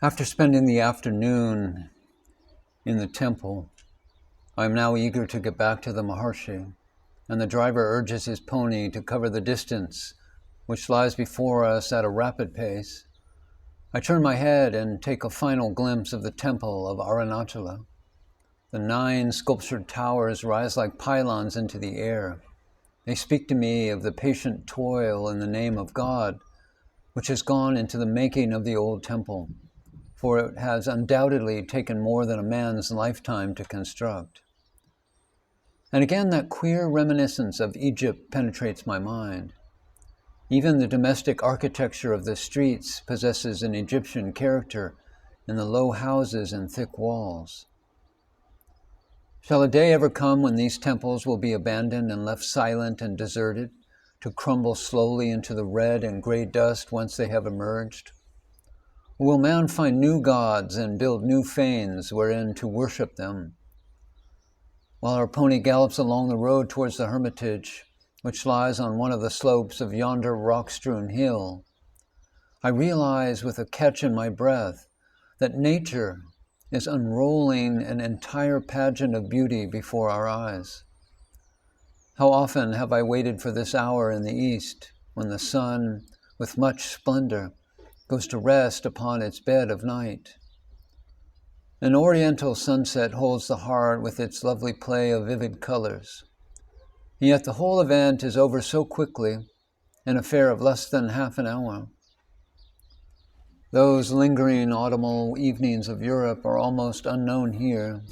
After spending the afternoon in the temple, I am now eager to get back to the Maharshi, and the driver urges his pony to cover the distance which lies before us at a rapid pace. I turn my head and take a final glimpse of the temple of Arunachala. The 9 sculptured towers rise like pylons into the air. They speak to me of the patient toil in the name of God, which has gone into the making of the old temple, for it has undoubtedly taken more than a man's lifetime to construct. And again, that queer reminiscence of Egypt penetrates my mind. Even the domestic architecture of the streets possesses an Egyptian character in the low houses and thick walls. Shall a day ever come when these temples will be abandoned and left silent and deserted, to crumble slowly into the red and gray dust whence they have emerged? Or will man find new gods and build new fanes wherein to worship them? While our pony gallops along the road towards the hermitage, which lies on one of the slopes of yonder rock-strewn hill, I realize with a catch in my breath that nature is unrolling an entire pageant of beauty before our eyes. How often have I waited for this hour in the east, when the sun, with much splendor, goes to rest upon its bed of night. An oriental sunset holds the heart with its lovely play of vivid colors. And yet the whole event is over so quickly, an affair of less than half an hour. Those lingering autumnal evenings of Europe are almost unknown here.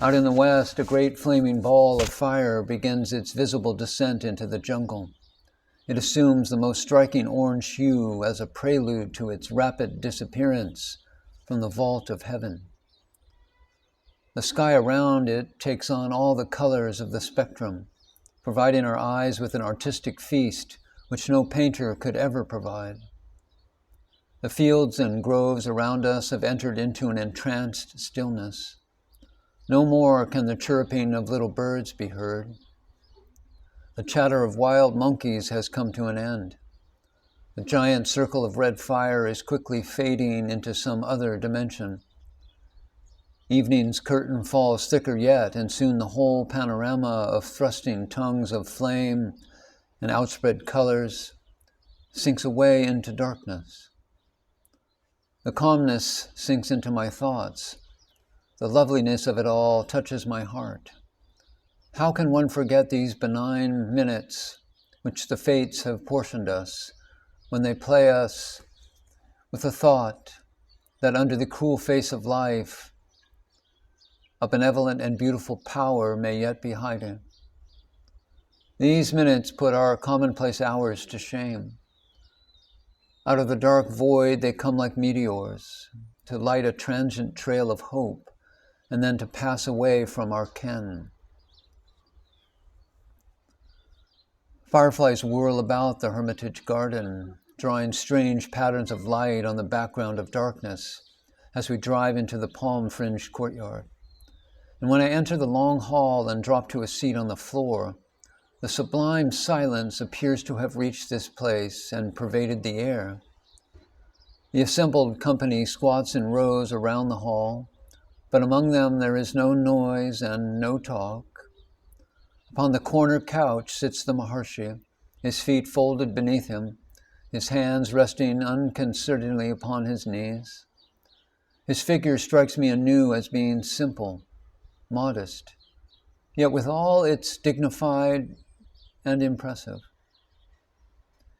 Out in the west, a great flaming ball of fire begins its visible descent into the jungle. It assumes the most striking orange hue as a prelude to its rapid disappearance from the vault of heaven. The sky around it takes on all the colors of the spectrum, providing our eyes with an artistic feast which no painter could ever provide. The fields and groves around us have entered into an entranced stillness. No more can the chirruping of little birds be heard. The chatter of wild monkeys has come to an end. The giant circle of red fire is quickly fading into some other dimension. Evening's curtain falls thicker yet, and soon the whole panorama of thrusting tongues of flame and outspread colors sinks away into darkness. The calmness sinks into my thoughts. The loveliness of it all touches my heart. How can one forget these benign minutes which the fates have portioned us, when they play us with the thought that under the cruel face of life, a benevolent and beautiful power may yet be hiding? These minutes put our commonplace hours to shame. Out of the dark void they come like meteors, to light a transient trail of hope, and then to pass away from our ken. Fireflies whirl about the hermitage garden, drawing strange patterns of light on the background of darkness as we drive into the palm-fringed courtyard. And when I enter the long hall and drop to a seat on the floor, the sublime silence appears to have reached this place and pervaded the air. The assembled company squats in rows around the hall, but among them there is no noise and no talk. Upon the corner couch sits the Maharshi, his feet folded beneath him, his hands resting unconcernedly upon his knees. His figure strikes me anew as being simple, modest, yet with all its dignified and impressive.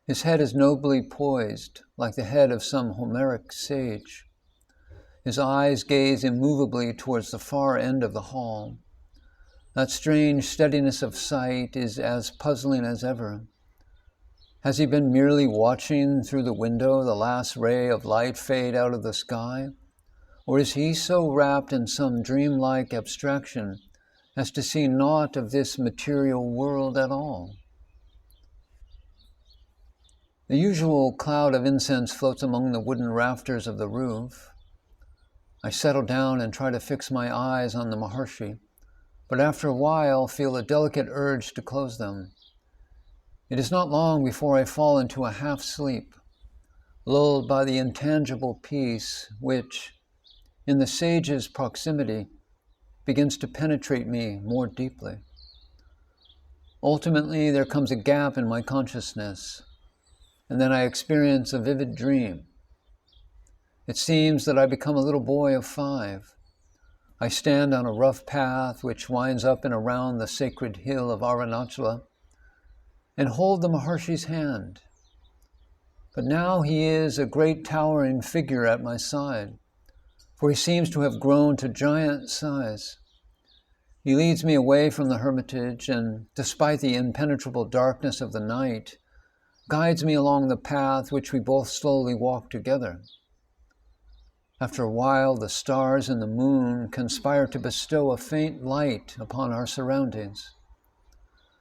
His head is nobly poised, like the head of some Homeric sage. His eyes gaze immovably towards the far end of the hall. That strange steadiness of sight is as puzzling as ever. Has he been merely watching through the window the last ray of light fade out of the sky? Or is he so wrapped in some dreamlike abstraction as to see naught of this material world at all? The usual cloud of incense floats among the wooden rafters of the roof. I settle down and try to fix my eyes on the Maharshi, but after a while feel a delicate urge to close them. It is not long before I fall into a half-sleep. lulled by the intangible peace which, in the sage's proximity, begins to penetrate me more deeply. Ultimately, there comes a gap in my consciousness, and then I experience a vivid dream. It seems that I become a little boy of 5. I stand on a rough path which winds up and around the sacred hill of Arunachala and hold the Maharshi's hand. But now he is a great towering figure at my side, for he seems to have grown to giant size. He leads me away from the hermitage and, despite the impenetrable darkness of the night, guides me along the path which we both slowly walk together. After a while, the stars and the moon conspire to bestow a faint light upon our surroundings.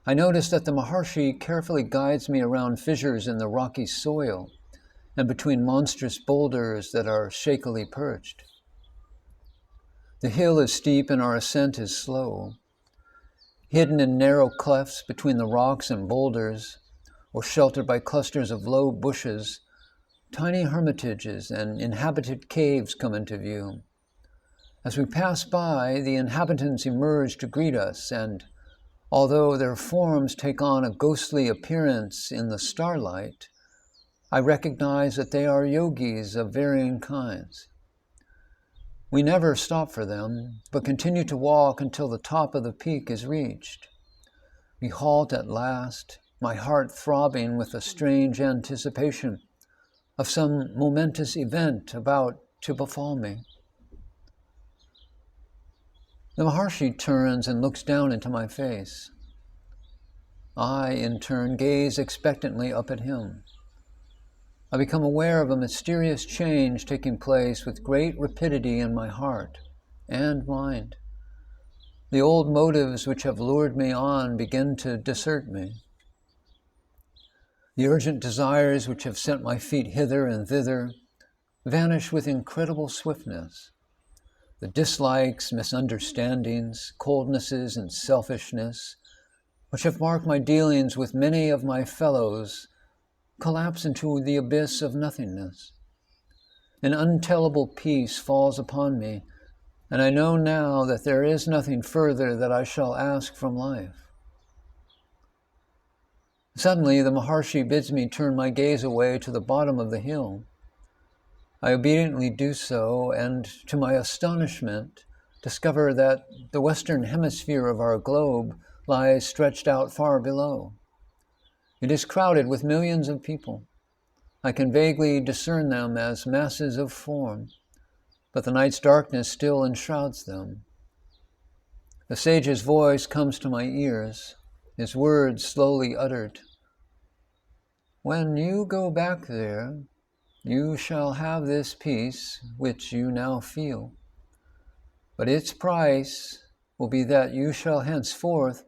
I notice that the Maharshi carefully guides me around fissures in the rocky soil and between monstrous boulders that are shakily perched. The hill is steep and our ascent is slow. Hidden in narrow clefts between the rocks and boulders, or sheltered by clusters of low bushes, tiny hermitages and inhabited caves come into view. As we pass by, the inhabitants emerge to greet us, and although their forms take on a ghostly appearance in the starlight, I recognize that they are yogis of varying kinds. We never stop for them, but continue to walk until the top of the peak is reached. We halt at last, my heart throbbing with a strange anticipation of some momentous event about to befall me. The Maharshi turns and looks down into my face. I, in turn, gaze expectantly up at him. I become aware of a mysterious change taking place with great rapidity in my heart and mind. The old motives which have lured me on begin to desert me. The urgent desires which have sent my feet hither and thither vanish with incredible swiftness. The dislikes, misunderstandings, coldnesses, and selfishness which have marked my dealings with many of my fellows collapse into the abyss of nothingness. An untellable peace falls upon me, and I know now that there is nothing further that I shall ask from life. Suddenly, the Maharshi bids me turn my gaze away to the bottom of the hill. I obediently do so, and to my astonishment, discover that the western hemisphere of our globe lies stretched out far below. It is crowded with millions of people. I can vaguely discern them as masses of form, but the night's darkness still enshrouds them. The sage's voice comes to my ears, his words slowly uttered. When you go back there, you shall have this peace which you now feel, but its price will be that you shall henceforth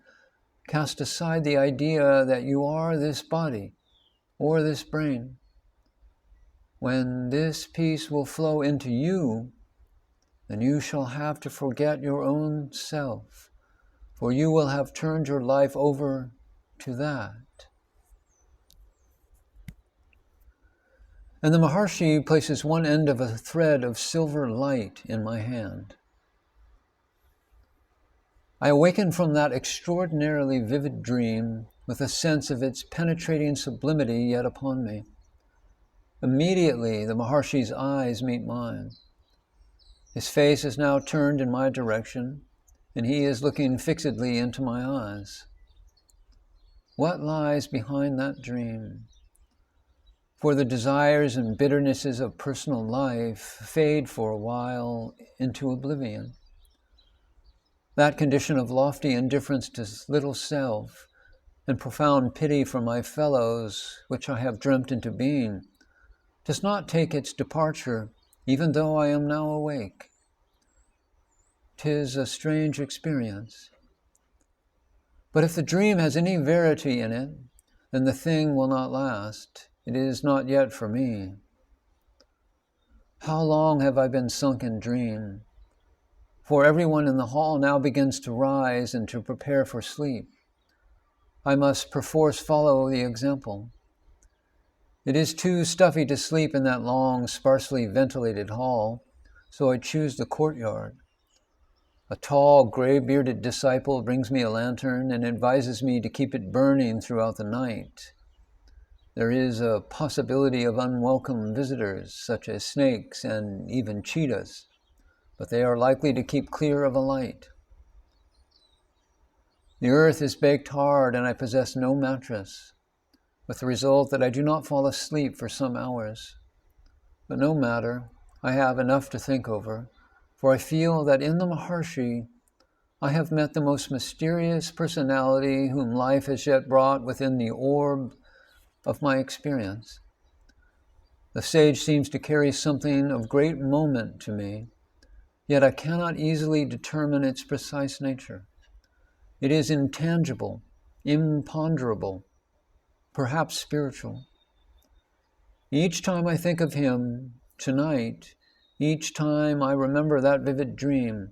cast aside the idea that you are this body or this brain. When this peace will flow into you, then you shall have to forget your own self, for you will have turned your life over to that. And the Maharshi places one end of a thread of silver light in my hand. I awaken from that extraordinarily vivid dream with a sense of its penetrating sublimity yet upon me. Immediately, the Maharshi's eyes meet mine. His face is now turned in my direction, and he is looking fixedly into my eyes. What lies behind that dream? For the desires and bitternesses of personal life fade for a while into oblivion. That condition of lofty indifference to little self and profound pity for my fellows, which I have dreamt into being, does not take its departure, even though I am now awake. 'Tis a strange experience. But if the dream has any verity in it, then the thing will not last. It is not yet for me. How long have I been sunk in dream? For everyone in the hall now begins to rise and to prepare for sleep. I must perforce follow the example. It is too stuffy to sleep in that long, sparsely ventilated hall, so I choose the courtyard. A tall, gray-bearded disciple brings me a lantern and advises me to keep it burning throughout the night. There is a possibility of unwelcome visitors, such as snakes and even cheetahs, but they are likely to keep clear of a light. The earth is baked hard and I possess no mattress, with the result that I do not fall asleep for some hours. But no matter, I have enough to think over, for I feel that in the Maharshi, I have met the most mysterious personality whom life has yet brought within the orb of my experience. The sage seems to carry something of great moment to me, yet I cannot easily determine its precise nature. It is intangible, imponderable, perhaps spiritual. Each time I think of him, tonight, each time I remember that vivid dream,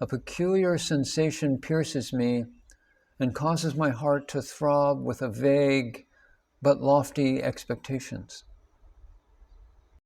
a peculiar sensation pierces me and causes my heart to throb with a vague but lofty expectations.